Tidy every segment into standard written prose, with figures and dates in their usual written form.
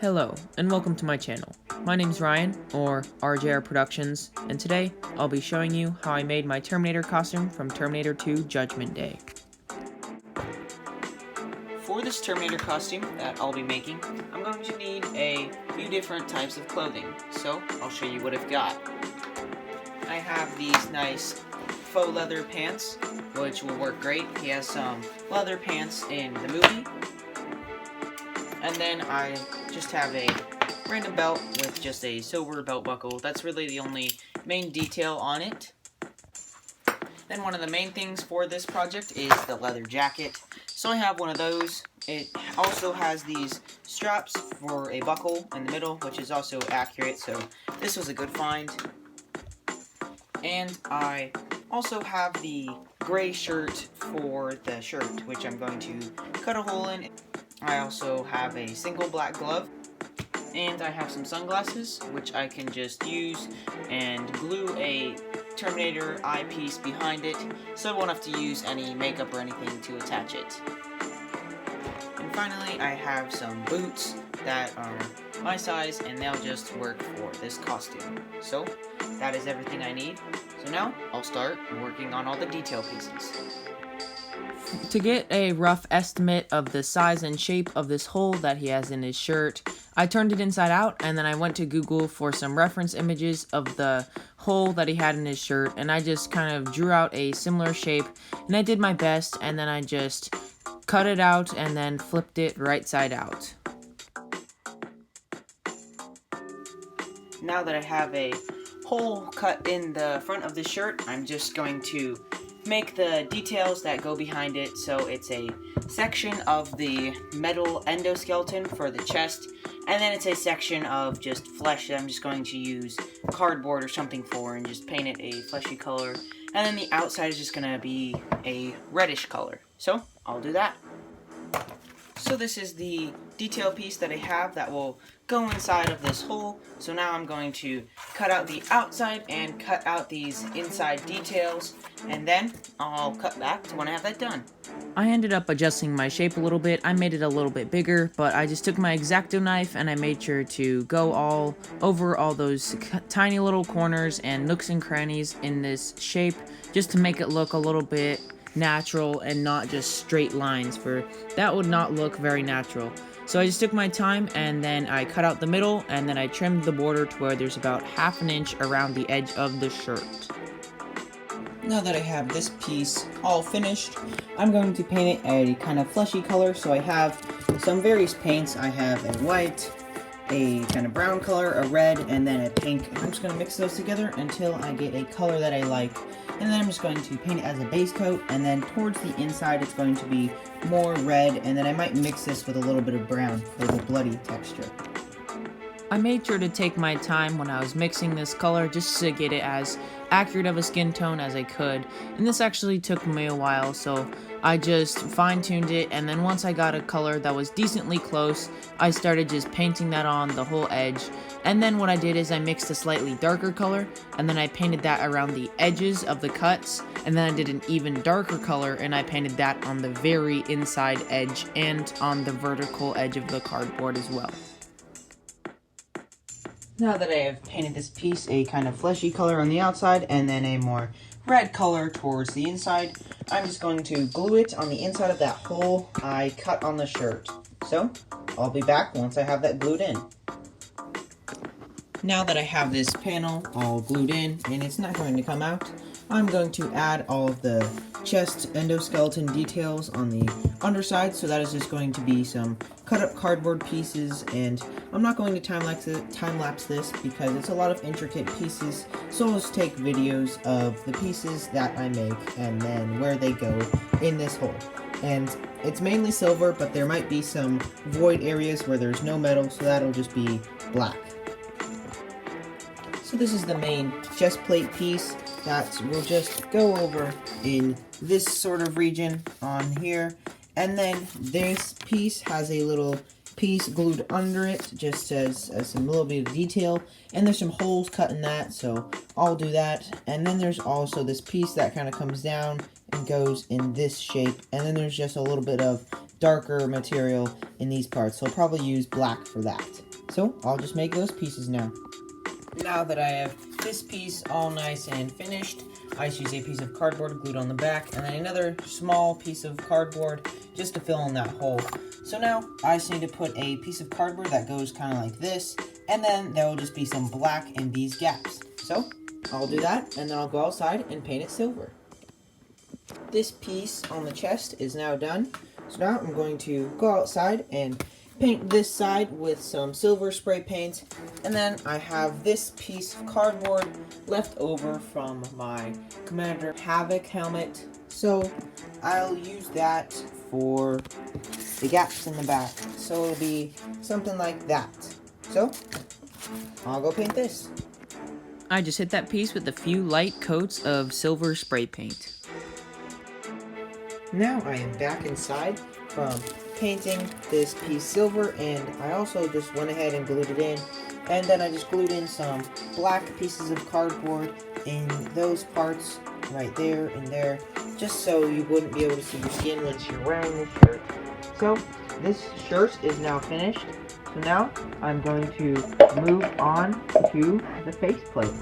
Hello, and welcome to my channel. My name's Ryan, or RJR Productions, and today I'll be showing you how I made my Terminator costume from Terminator 2 Judgment Day. For this Terminator costume that I'll be making, I'm going to need a few different types of clothing, so I'll show you what I've got. I have these nice faux leather pants, which will work great. He has some leather pants in the movie. And then I just have a random belt with just a silver belt buckle. That's really the only main detail on it. Then one of the main things for this project is the leather jacket. So I have one of those. It also has these straps for a buckle in the middle, which is also accurate, so this was a good find. And I also have the gray shirt for the shirt, which I'm going to cut a hole in. I also have a single black glove, and I have some sunglasses, which I can just use and glue a Terminator eyepiece behind it, so I won't have to use any makeup or anything to attach it. And finally, I have some boots that are my size, and they'll just work for this costume. So, that is everything I need. So now, I'll start working on all the detail pieces. To get a rough estimate of the size and shape of this hole that he has in his shirt, I turned it inside out, and then I went to Google for some reference images of the hole that he had in his shirt, and I just kind of drew out a similar shape, and I did my best, and then I just cut it out and then flipped it right side out. Now that I have a hole cut in the front of the shirt, I'm just going to make the details that go behind it. So it's a section of the metal endoskeleton for the chest, and then it's a section of just flesh that I'm just going to use cardboard or something for and just paint it a fleshy color, and then the outside is just going to be a reddish color. So I'll do that. So this is the detail piece that I have that will go inside of this hole. So now I'm going to cut out the outside and cut out these inside details, and then I'll cut back to when I have that done. I ended up adjusting my shape a little bit. I made it a little bit bigger, but I just took my X-Acto knife and I made sure to go all over all those tiny little corners and nooks and crannies in this shape, just to make it look a little bit natural and not just straight lines, for that would not look very natural. So I just took my time, and then I cut out the middle, and then I trimmed the border to where there's about ½ an inch around the edge of the shirt. Now that I have this piece all finished, I'm going to paint it a kind of fleshy color. So I have some various paints. I have a white, a kind of brown color, a red, and then a pink. I'm just going to mix those together until I get a color that I like. And then I'm just going to paint it as a base coat, and then towards the inside it's going to be more red, and then I might mix this with a little bit of brown for the bloody texture. I made sure to take my time when I was mixing this color just to get it as accurate of a skin tone as I could, and this actually took me a while, so I just fine-tuned it, and then once I got a color that was decently close, I started just painting that on the whole edge. And then what I did is I mixed a slightly darker color, and then I painted that around the edges of the cuts, and then I did an even darker color, and I painted that on the very inside edge and on the vertical edge of the cardboard as well. Now that I have painted this piece a kind of fleshy color on the outside, and then a more red color towards the inside, I'm just going to glue it on the inside of that hole I cut on the shirt. So, I'll be back once I have that glued in. Now that I have this panel all glued in, and it's not going to come out, I'm going to add all of the chest endoskeleton details on the underside. So that is just going to be some cut up cardboard pieces, and I'm not going to time lapse this because it's a lot of intricate pieces, so I'll just take videos of the pieces that I make and then where they go in this hole. And it's mainly silver, but there might be some void areas where there's no metal, so that'll just be black. So this is the main chest plate piece that will just go over in this sort of region on here. And then this piece has a little piece glued under it, just as some little bit of detail. And there's some holes cut in that, so I'll do that. And then there's also this piece that kind of comes down and goes in this shape. And then there's just a little bit of darker material in these parts, so I'll probably use black for that. So I'll just make those pieces now. Now that I have this piece all nice and finished, I just use a piece of cardboard glued on the back, and then another small piece of cardboard just to fill in that hole. So now I just need to put a piece of cardboard that goes kind of like this, and then there will just be some black in these gaps. So I'll do that, and then I'll go outside and paint it silver. This piece on the chest is now done. So now I'm going to go outside and paint this side with some silver spray paint, and then I have this piece of cardboard left over from my Commander Havoc helmet, so I'll use that for the gaps in the back, so it'll be something like that. So I'll go paint this. I just hit that piece with a few light coats of silver spray paint. Now I am back inside from painting this piece silver, and I also just went ahead and glued it in, and then I just glued in some black pieces of cardboard in those parts right there and there, just so you wouldn't be able to see your skin once you're wearing this shirt. So this shirt is now finished, so now I'm going to move on to the faceplate.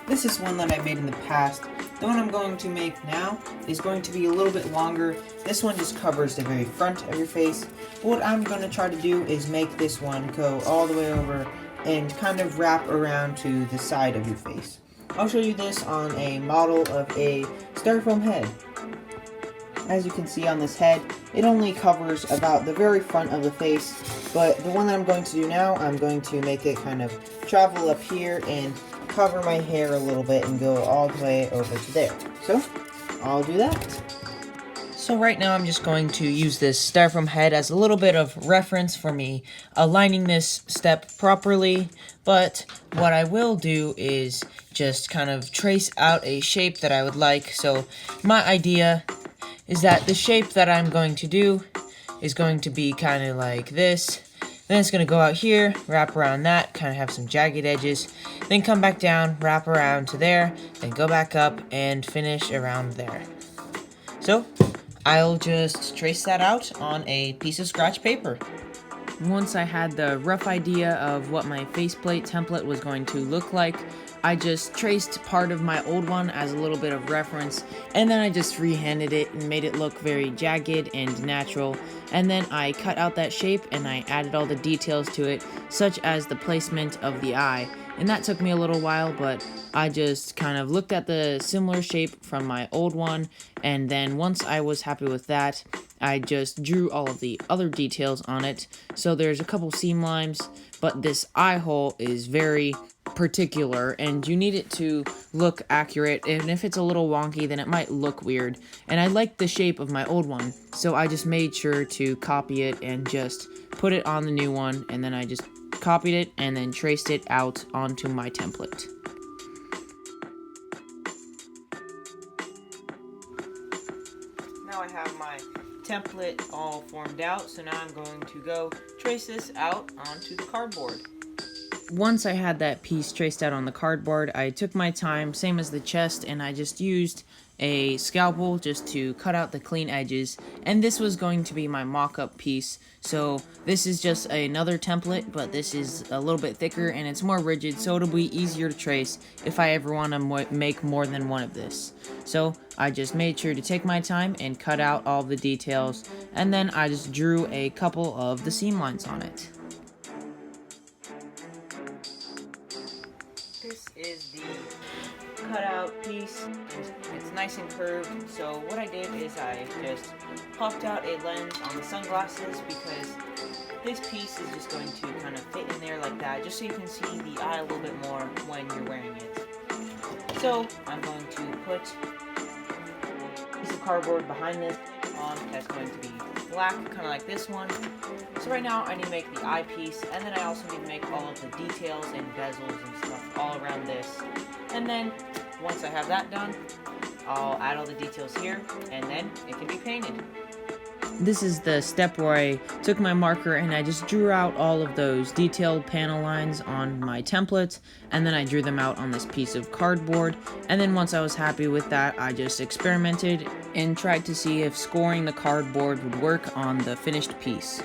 This is one that I made in the past. The one I'm going to make now is going to be a little bit longer. This one just covers the very front of your face. What I'm going to try to do is make this one go all the way over and kind of wrap around to the side of your face. I'll show you this on a model of a styrofoam head. As you can see on this head, it only covers about the very front of the face, but the one that I'm going to do now, I'm going to make it kind of travel up here and cover my hair a little bit and go all the way over to there. So I'll do that. So right now I'm just going to use this styrofoam head as a little bit of reference for me aligning this step properly, but what I will do is just kind of trace out a shape that I would like. So my idea is that the shape that I'm going to do is going to be kind of like this. Then it's going to go out here, wrap around that, kind of have some jagged edges, then come back down, wrap around to there, then go back up and finish around there. So I'll just trace that out on a piece of scratch paper. Once I had the rough idea of what my faceplate template was going to look like, I just traced part of my old one as a little bit of reference, and then I just freehanded it and made it look very jagged and natural, and then I cut out that shape and I added all the details to it, such as the placement of the eye, and that took me a little while, but I just kind of looked at the similar shape from my old one, and then once I was happy with that, I just drew all of the other details on it. So there's a couple seam lines, but this eye hole is very particular and you need it to look accurate, and if it's a little wonky then it might look weird, and I like the shape of my old one, so I just made sure to copy it and just put it on the new one, and then I just copied it and then traced it out onto my template. Now I have my template all formed out, so now I'm going to go trace this out onto the cardboard. Once I had that piece traced out on the cardboard, I took my time, same as the chest, and I just used a scalpel just to cut out the clean edges, and this was going to be my mock-up piece. So this is just another template, but this is a little bit thicker and it's more rigid, so it'll be easier to trace if I ever want to make more than one of this. So I just made sure to take my time and cut out all the details, and then I just drew a couple of the seam lines on it. This is the cutout piece. It's nice and curved, so what I did is I just popped out a lens on the sunglasses, because this piece is just going to kind of fit in there like that, just so you can see the eye a little bit more when you're wearing it. So I'm going to put a piece of cardboard behind this on that's going to be black, kind of like this one. So right now I need to make the eyepiece, and then I also need to make all of the details and bezels and stuff all around this. And then once I have that done, I'll add all the details here, and then it can be painted. This is the step where I took my marker and I just drew out all of those detailed panel lines on my template, and then I drew them out on this piece of cardboard, and then once I was happy with that, I just experimented and tried to see if scoring the cardboard would work on the finished piece.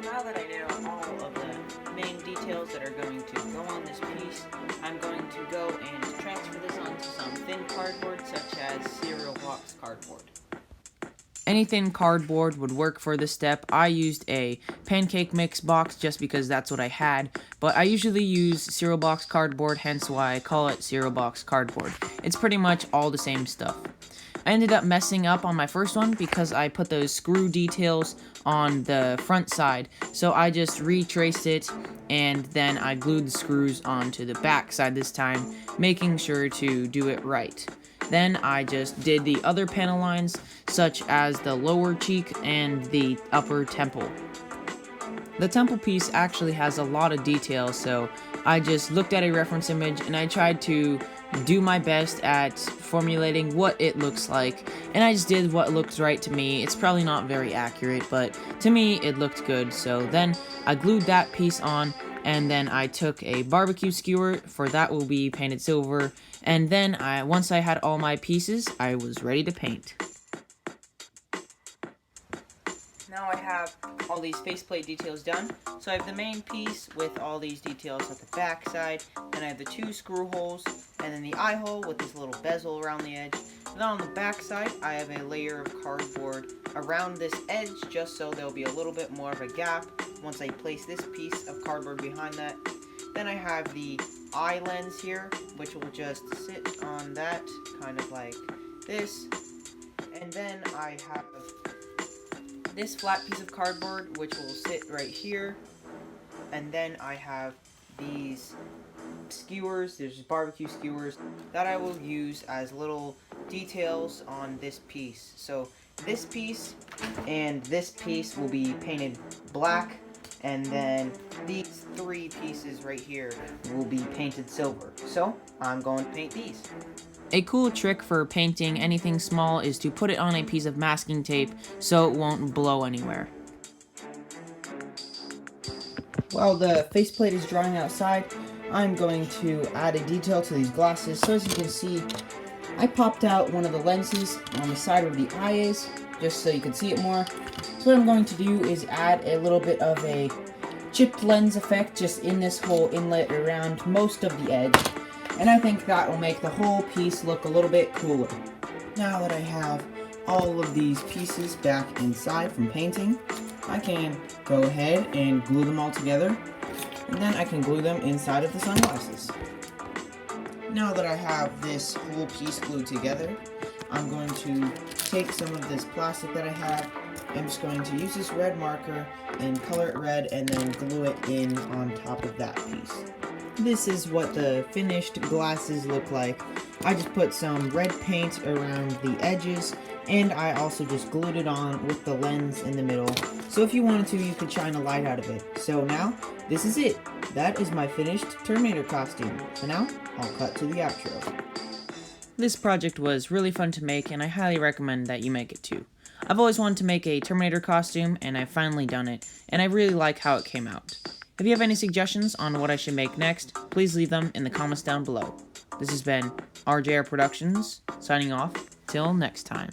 Now that I know all of the main details that are going to go on this piece, I'm going to go and transfer this onto some thin cardboard such as cereal box cardboard. Any thin cardboard would work for this step. I used a pancake mix box just because that's what I had, but I usually use cereal box cardboard, hence why I call it cereal box cardboard. It's pretty much all the same stuff. I ended up messing up on my first one because I put those screw details on the front side, so I just retraced it and then I glued the screws onto the back side this time, making sure to do it right. Then I just did the other panel lines, such as the lower cheek and the upper temple. The temple piece actually has a lot of detail, so I just looked at a reference image and I tried to do my best at formulating what it looks like, and I just did what looks right to me. It's probably not very accurate, but to me it looked good. So then I glued that piece on, and then I took a barbecue skewer, for that will be painted silver, and then once I had all my pieces, I was ready to paint. Now I have all these faceplate details done. So I have the main piece with all these details at the back side, then I have the two screw holes, and then the eye hole with this little bezel around the edge. And then on the back side, I have a layer of cardboard around this edge, just so there'll be a little bit more of a gap once I place this piece of cardboard behind that. Then I have the eye lens here, which will just sit on that, kind of like this. And then I have this flat piece of cardboard, which will sit right here. And then I have these skewers, there's barbecue skewers, that I will use as little details on this piece. So this piece and this piece will be painted black, and then these three pieces right here will be painted silver. So I'm going to paint these. A cool trick for painting anything small is to put it on a piece of masking tape so it won't blow anywhere. While the faceplate is drying outside, I'm going to add a detail to these glasses. So as you can see, I popped out one of the lenses on the side where the eye is, just so you can see it more. So what I'm going to do is add a little bit of a chipped lens effect just in this whole inlet around most of the edge. And I think that will make the whole piece look a little bit cooler. Now that I have all of these pieces back inside from painting, I can go ahead and glue them all together, and then I can glue them inside of the sunglasses. Now that I have this whole piece glued together, I'm going to take some of this plastic that I have. I'm just going to use this red marker and color it red and then glue it in on top of that piece. This is what the finished glasses look like. I just put some red paint around the edges, and I also just glued it on with the lens in the middle. So if you wanted to, you could shine a light out of it. So now, this is it. That is my finished Terminator costume. So now, I'll cut to the outro. This project was really fun to make, and I highly recommend that you make it too. I've always wanted to make a Terminator costume, and I've finally done it, and I really like how it came out. If you have any suggestions on what I should make next, please leave them in the comments down below. This has been RJR Productions, signing off. Till next time.